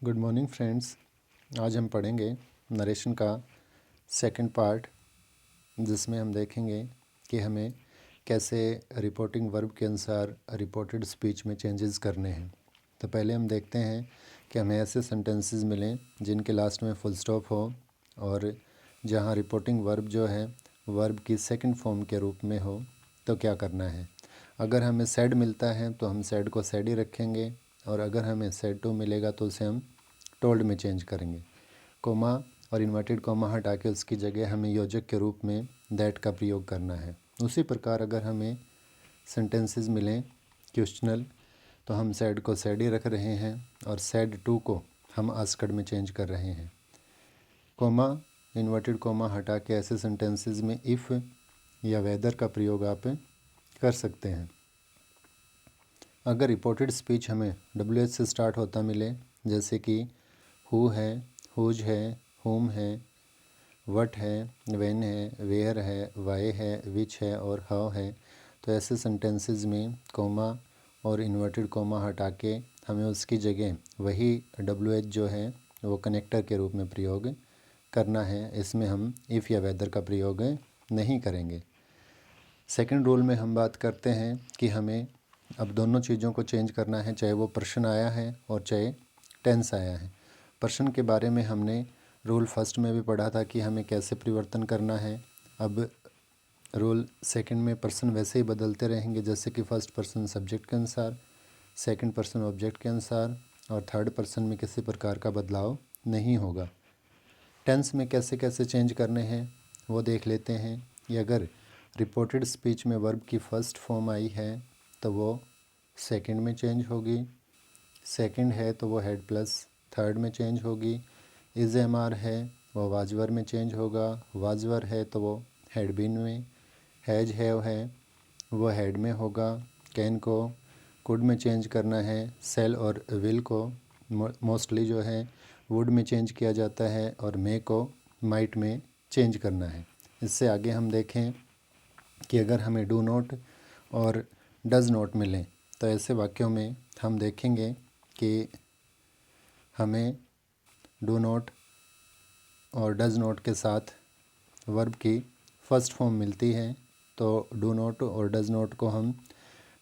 Good morning friends. आज हम पढ़ेंगे नरेशन का सेकंड पार्ट, जिसमें हम देखेंगे कि हमें कैसे रिपोर्टिंग वर्ब के अनुसार रिपोर्टेड स्पीच में चेंजेस करने हैं। तो पहले हम देखते हैं कि हमें ऐसे सेंटेंसेस मिलें जिनके लास्ट में फुल स्टॉप हो और जहां रिपोर्टिंग वर्ब जो है वर्ब की सेकंड फॉर्म के रूप में हो, तो क्या करना है। अगर हमें सेड मिलता है तो हम सेड को सेड ही रखेंगे, और अगर हमें सेड टू मिलेगा तो उसे हम टोल्ड में चेंज करेंगे। कोमा और इन्वर्टेड कोमा हटा के उसकी जगह हमें योजक के रूप में दैट का प्रयोग करना है। उसी प्रकार अगर हमें सेंटेंसेस मिलें क्वेश्चनल, तो हम सेड को सेड ही रख रहे हैं और सेड टू को हम आस्कड में चेंज कर रहे हैं। कोमा इन्वर्टेड कोमा हटा के ऐसे सेंटेंसेस में इफ़ या वेदर का प्रयोग आप कर सकते हैं। अगर रिपोर्टेड स्पीच हमें WH से स्टार्ट होता मिले, जैसे कि हु है, हुज है, होम है, वट है, व्हेन है, वेयर है, वाई है, विच है और हाउ है, तो ऐसे सेंटेंसेस में कोमा और इन्वर्टेड कोमा हटा के हमें उसकी जगह वही WH जो है वो कनेक्टर के रूप में प्रयोग करना है। इसमें हम इफ़ या वेदर का प्रयोग नहीं करेंगे। सेकंड रूल में हम बात करते हैं कि हमें अब दोनों चीज़ों को चेंज करना है, चाहे वो प्रश्न आया है और चाहे टेंस आया है। प्रश्न के बारे में हमने रूल फर्स्ट में भी पढ़ा था कि हमें कैसे परिवर्तन करना है। अब रूल सेकंड में पर्सन वैसे ही बदलते रहेंगे, जैसे कि फर्स्ट पर्सन सब्जेक्ट के अनुसार, सेकंड पर्सन ऑब्जेक्ट के अनुसार और थर्ड पर्सन में किसी प्रकार का बदलाव नहीं होगा। टेंस में कैसे कैसे चेंज करने हैं वो देख लेते हैं। कि अगर रिपोर्टेड स्पीच में वर्ब की फ़र्स्ट फॉर्म आई है तो वो सेकंड में चेंज होगी, सेकंड है तो वो हेड प्लस थर्ड में चेंज होगी, इज़ एम आर है वो वाजवर में चेंज होगा, वाजवर है तो वो हेड बिन में, हैज हैव है वो हेड में होगा, कैन को कुड में चेंज करना है, सेल और विल को मोस्टली जो है वुड में चेंज किया जाता है और मे को माइट में चेंज करना है। इससे आगे हम देखें कि अगर हमें डू नॉट और डज़ नॉट मिलें तो ऐसे वाक्यों में हम देखेंगे कि हमें डू नॉट और डज़ नॉट के साथ वर्ब की फ़र्स्ट फॉर्म मिलती है, तो डू नॉट और डज़ नॉट को हम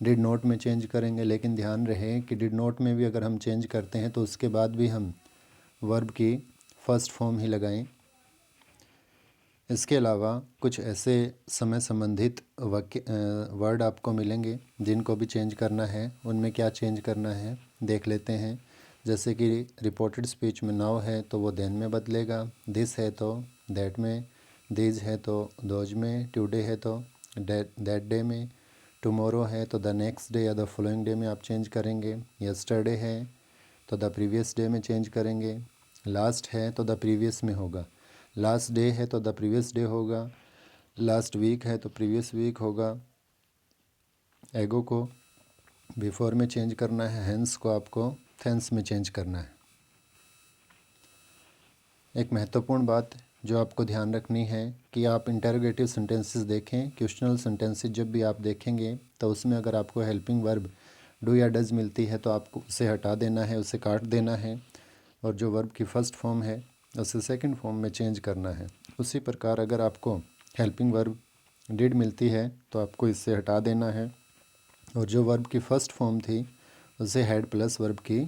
डिड नॉट में चेंज करेंगे। लेकिन ध्यान रहे कि डिड नॉट में भी अगर हम चेंज करते हैं तो उसके बाद भी हम वर्ब की फ़र्स्ट फॉर्म ही लगाएं। इसके अलावा कुछ ऐसे समय संबंधित वाक्य वर्ड आपको मिलेंगे जिनको भी चेंज करना है। उनमें क्या चेंज करना है देख लेते हैं। जैसे कि रिपोर्टेड स्पीच में नाउ है तो वो देन में बदलेगा, दिस है तो दैट में, दिस है तो दोज में, टुडे है तो दैट डे में, टुमारो है तो द नेक्स्ट डे या द फॉलोइंग डे में आप चेंज करेंगे, यस्टरडे है तो द प्रीवियस डे में चेंज करेंगे, लास्ट है तो द प्रीवियस में होगा, लास्ट डे है तो द प्रीवियस डे होगा, लास्ट वीक है तो प्रीवियस वीक होगा, एगो को बिफोर में चेंज करना है, हेंस को आपको थेंस में चेंज करना है। एक महत्वपूर्ण बात जो आपको ध्यान रखनी है कि आप इंटरोगेटिव सेंटेंसेस देखें, क्वेश्चनल सेंटेंसेस जब भी आप देखेंगे तो उसमें अगर आपको हेल्पिंग वर्ब डू या डज मिलती है तो आपको उसे हटा देना है, उसे काट देना है, और जो वर्ब की फ़र्स्ट फॉर्म है उसे सेकंड फॉर्म में चेंज करना है। उसी प्रकार अगर आपको हेल्पिंग वर्ब डिड मिलती है तो आपको इससे हटा देना है, और जो वर्ब की फ़र्स्ट फॉर्म थी उसे हेड प्लस वर्ब की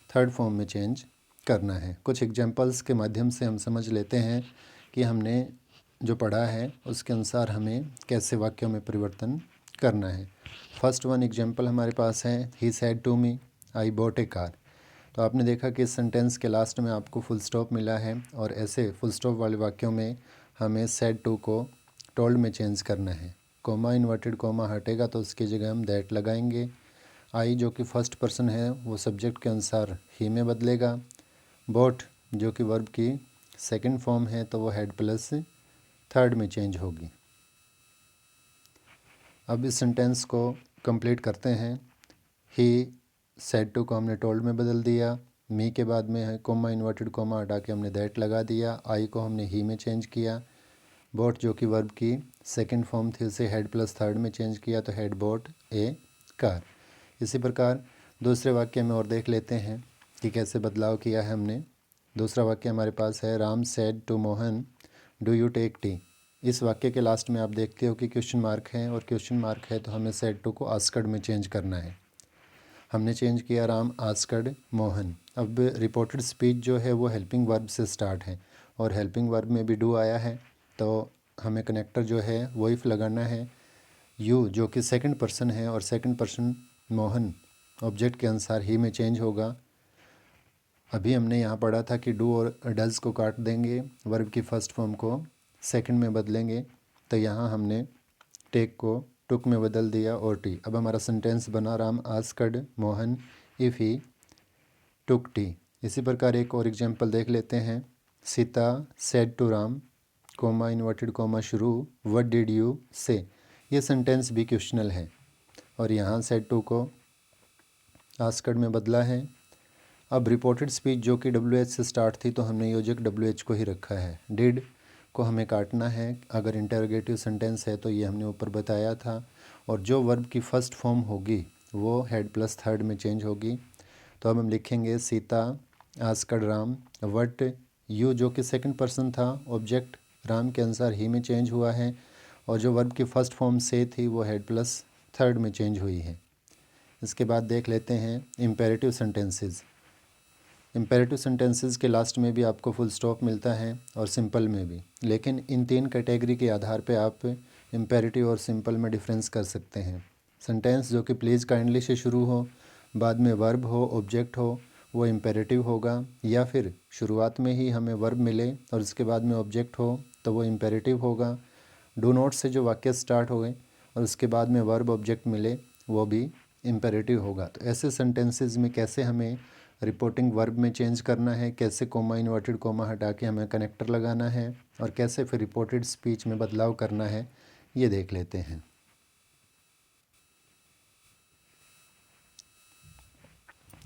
थर्ड फॉर्म में चेंज करना है। कुछ एग्जांपल्स के माध्यम से हम समझ लेते हैं कि हमने जो पढ़ा है उसके अनुसार हमें कैसे वाक्यों में परिवर्तन करना है। फर्स्ट वन एग्जांपल हमारे पास है, he said to me I bought a car. तो आपने देखा कि इस सेंटेंस के लास्ट में आपको फुल स्टॉप मिला है, और ऐसे फुल स्टॉप वाले वाक्यों में हमें सेड टू को टोल्ड में चेंज करना है। कोमा इन्वर्टेड कोमा हटेगा तो उसकी जगह हम दैट लगाएंगे। आई जो कि फर्स्ट पर्सन है वो सब्जेक्ट के अनुसार ही में बदलेगा। बॉट जो कि वर्ब की सेकंड फॉर्म है तो वो हेड प्लस थर्ड में चेंज होगी। अब इस सेंटेंस को कंप्लीट करते हैं। ही सेड टू को हमने टोल्ड में बदल दिया, मी के बाद में है कोमा इन्वर्टेड कोमा हटा के हमने दैट लगा दिया, आई को हमने ही में चेंज किया, बोट जो कि वर्ब की सेकंड फॉर्म थी उसे हेड प्लस थर्ड में चेंज किया तो हेड बोट ए कार। इसी प्रकार दूसरे वाक्य में और देख लेते हैं कि कैसे बदलाव किया है हमने। दूसरा वाक्य हमारे पास है Ram said to Mohan do you take tea. इस वाक्य के लास्ट में आप देखते हो कि क्वेश्चन मार्क है, और क्वेश्चन मार्क है तो हमें सेड टू को आस्क्ड में चेंज करना है। हमने चेंज किया राम आस्क्ड मोहन। अब रिपोर्टेड स्पीच जो है वो हेल्पिंग वर्ब से स्टार्ट है, और हेल्पिंग वर्ब में भी डू आया है, तो हमें कनेक्टर जो है वो इफ लगाना है। यू जो कि सेकंड पर्सन है, और सेकंड पर्सन मोहन ऑब्जेक्ट के अनुसार ही में चेंज होगा। अभी हमने यहाँ पढ़ा था कि डू और डज़ को काट देंगे, वर्ब की फ़र्स्ट फॉर्म को सेकंड में बदलेंगे, तो यहाँ हमने टेक को टुक में बदल दिया और टी। अब हमारा सेंटेंस बना Ram asked Mohan if he took tea. इसी प्रकार एक और एग्जांपल देख लेते हैं। Sita said to Ram comma inverted comma शुरू व्हाट डिड यू से। ये सेंटेंस भी क्वेश्चनल है, और यहाँ सेड टू को आस्क्ड में बदला है। अब रिपोर्टेड स्पीच जो कि WH से स्टार्ट थी, तो हमने योजक WH को ही रखा है। डिड को हमें काटना है, अगर इंटरोगेटिव सेंटेंस है तो ये हमने ऊपर बताया था। और जो वर्ब की फ़र्स्ट फॉर्म होगी वो हेड प्लस थर्ड में चेंज होगी। तो अब हम लिखेंगे Sita asked Ram what you जो कि सेकंड पर्सन था, ऑब्जेक्ट राम के अनुसार ही में चेंज हुआ है, और जो वर्ब की फ़र्स्ट फॉर्म से थी वो हेड प्लस थर्ड में चेंज हुई है। इसके बाद देख लेते हैं इम्पेरेटिव सेंटेंसेस। इम्पेरेटिव सेंटेंसेस के लास्ट में भी आपको फुल स्टॉप मिलता है, और सिंपल में भी, लेकिन इन तीन कैटेगरी के आधार पे आप इम्पेरेटिव और सिंपल में डिफरेंस कर सकते हैं। सेंटेंस जो कि प्लीज़ काइंडली से शुरू हो, बाद में वर्ब हो, ऑब्जेक्ट हो, वो इम्पेरेटिव होगा। या फिर शुरुआत में ही हमें वर्ब मिले और उसके बाद में ऑब्जेक्ट हो, तो वो इम्पेरेटिव होगा। डू नॉट से जो वाक्य स्टार्ट हो गए और उसके बाद में वर्ब ऑब्जेक्ट मिले, वो भी इम्पेरेटिव होगा। तो ऐसे सेंटेंसेस में कैसे हमें रिपोर्टिंग वर्ब में चेंज करना है, कैसे कोमा इन्वर्टेड कोमा हटा के हमें कनेक्टर लगाना है, और कैसे फिर रिपोर्टेड स्पीच में बदलाव करना है, ये देख लेते हैं।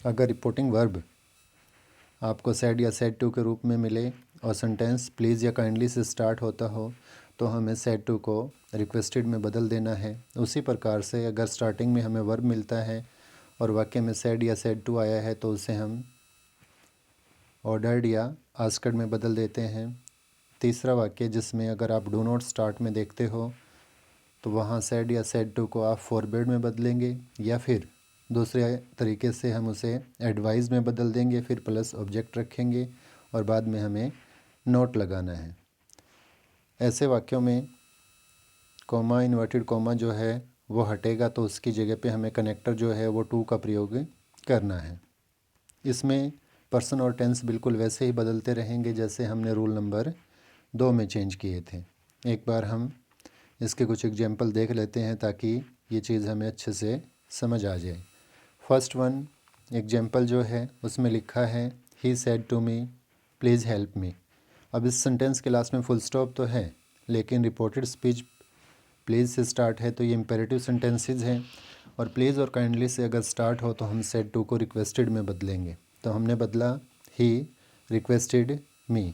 अगर रिपोर्टिंग वर्ब आपको सेड या सेड टू के रूप में मिले और सेंटेंस प्लीज़ या काइंडली से स्टार्ट होता हो, तो हमें सेड टू को रिक्वेस्टेड में बदल देना है। उसी प्रकार से अगर स्टार्टिंग में हमें वर्ब मिलता है और वाक्य में सेड या सेड टू आया है, तो उसे हम ऑर्डर्ड या आस्क्ड में बदल देते हैं। तीसरा वाक्य जिसमें अगर आप डू नॉट स्टार्ट में देखते हो, तो वहाँ सेड या सेड टू को आप फॉरबिड में बदलेंगे, या फिर दूसरे तरीके से हम उसे एडवाइस में बदल देंगे, फिर प्लस ऑब्जेक्ट रखेंगे और बाद में हमें नोट लगाना है। ऐसे वाक्यों में कोमा इन्वर्टेड कोमा जो है वो हटेगा, तो उसकी जगह पे हमें कनेक्टर जो है वो टू का प्रयोग करना है। इसमें पर्सन और टेंस बिल्कुल वैसे ही बदलते रहेंगे जैसे हमने रूल नंबर 2 में चेंज किए थे। एक बार हम इसके कुछ एग्जांपल देख लेते हैं ताकि ये चीज़ हमें अच्छे से समझ आ जाए। फर्स्ट वन एग्जांपल जो है उसमें लिखा है he said to me please help me. अब इस सेंटेंस के लास्ट में फुल स्टॉप तो है, लेकिन रिपोर्टेड स्पीच प्लीज़ से स्टार्ट है, तो ये इम्पेरेटिव सेंटेंसेस हैं, और प्लीज़ और काइंडली से अगर स्टार्ट हो तो हम सेड टू को रिक्वेस्टेड में बदलेंगे। तो हमने बदला ही रिक्वेस्टेड मी,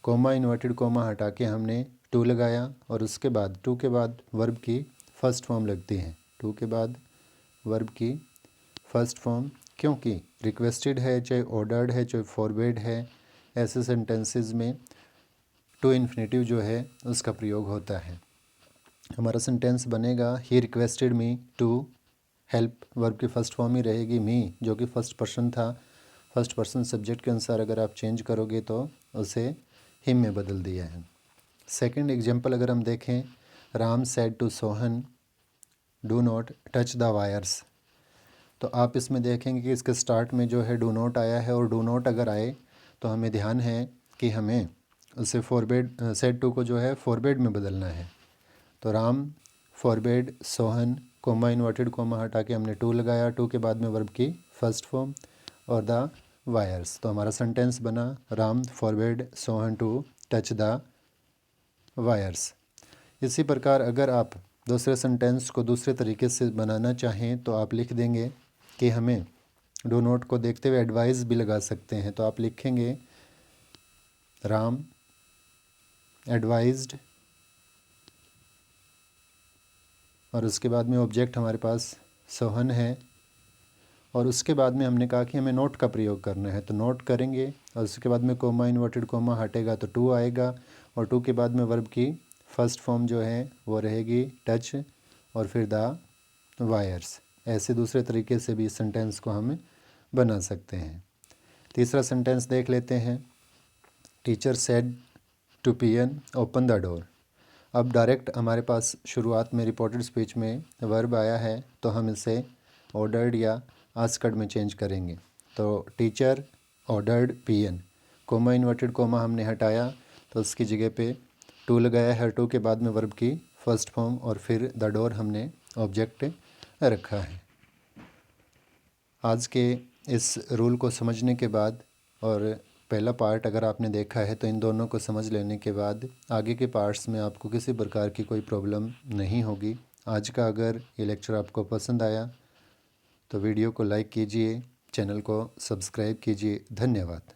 कोमा इन्वर्टेड कोमा हटा के हमने टू लगाया, और उसके बाद टू के बाद वर्ब की फ़र्स्ट फॉर्म लगती है। टू के बाद वर्ब की फ़र्स्ट फॉर्म, क्योंकि रिक्वेस्टेड है, चाहे ऑर्डर्ड है, चाहे फॉरवर्ड है, ऐसे सेंटेंसेस में टू इन्फिनेटिव जो है उसका प्रयोग होता है। हमारा सेंटेंस बनेगा he requested me to help, verb की फ़र्स्ट फॉर्म ही रहेगी मी जो कि फर्स्ट पर्सन था। फर्स्ट पर्सन सब्जेक्ट के अनुसार अगर आप चेंज करोगे तो उसे हिम में बदल दिया है। सेकंड एग्जांपल अगर हम देखें, Ram said to Sohan do not touch the wires. तो आप इसमें देखेंगे कि इसके स्टार्ट में जो है डू नॉट आया है, और डू नॉट अगर आए तो हमें ध्यान है कि हमें उसे फॉरबेड सेड टू को जो है फॉरबेड में बदलना है। तो Ram forbade Sohan coma inverted coma हटा के हमने टू लगाया, टू के बाद में वर्ब की फर्स्ट फॉर्म और द वायर्स। तो हमारा सेंटेंस बना Ram forbade Sohan to touch the wires. इसी प्रकार अगर आप दूसरे सेंटेंस को दूसरे तरीके से बनाना चाहें तो आप लिख देंगे कि हमें डू नोट को देखते हुए एडवाइस भी लगा सकते हैं। तो आप लिखेंगे राम एडवाइज्ड, और उसके बाद में ऑब्जेक्ट हमारे पास सोहन है, और उसके बाद में हमने कहा कि हमें नोट का प्रयोग करना है, तो नोट करेंगे और उसके बाद में कोमा इन्वर्टेड कोमा हटेगा तो टू आएगा, और टू के बाद में वर्ब की फर्स्ट फॉर्म जो है वो रहेगी टच और फिर द वायर्स। ऐसे दूसरे तरीके से भी इस सेंटेंस को हम बना सकते हैं। तीसरा सेंटेंस देख लेते हैं। Teacher said to peon open the door. अब डायरेक्ट हमारे पास शुरुआत में रिपोर्टेड स्पीच में वर्ब आया है, तो हम इसे ऑर्डर्ड या आस्क्ड में चेंज करेंगे। तो टीचर ऑर्डर्ड पियन, कोमा इन्वर्टेड कोमा हमने हटाया तो उसकी जगह पे टू लगाया है, टू के बाद में वर्ब की फर्स्ट फॉर्म और फिर द डोर हमने ऑब्जेक्ट रखा है। आज के इस रूल को समझने के बाद और पहला पार्ट अगर आपने देखा है तो इन दोनों को समझ लेने के बाद आगे के पार्ट्स में आपको किसी प्रकार की कोई प्रॉब्लम नहीं होगी। आज का अगर ये लेक्चर आपको पसंद आया तो वीडियो को लाइक कीजिए, चैनल को सब्सक्राइब कीजिए। धन्यवाद।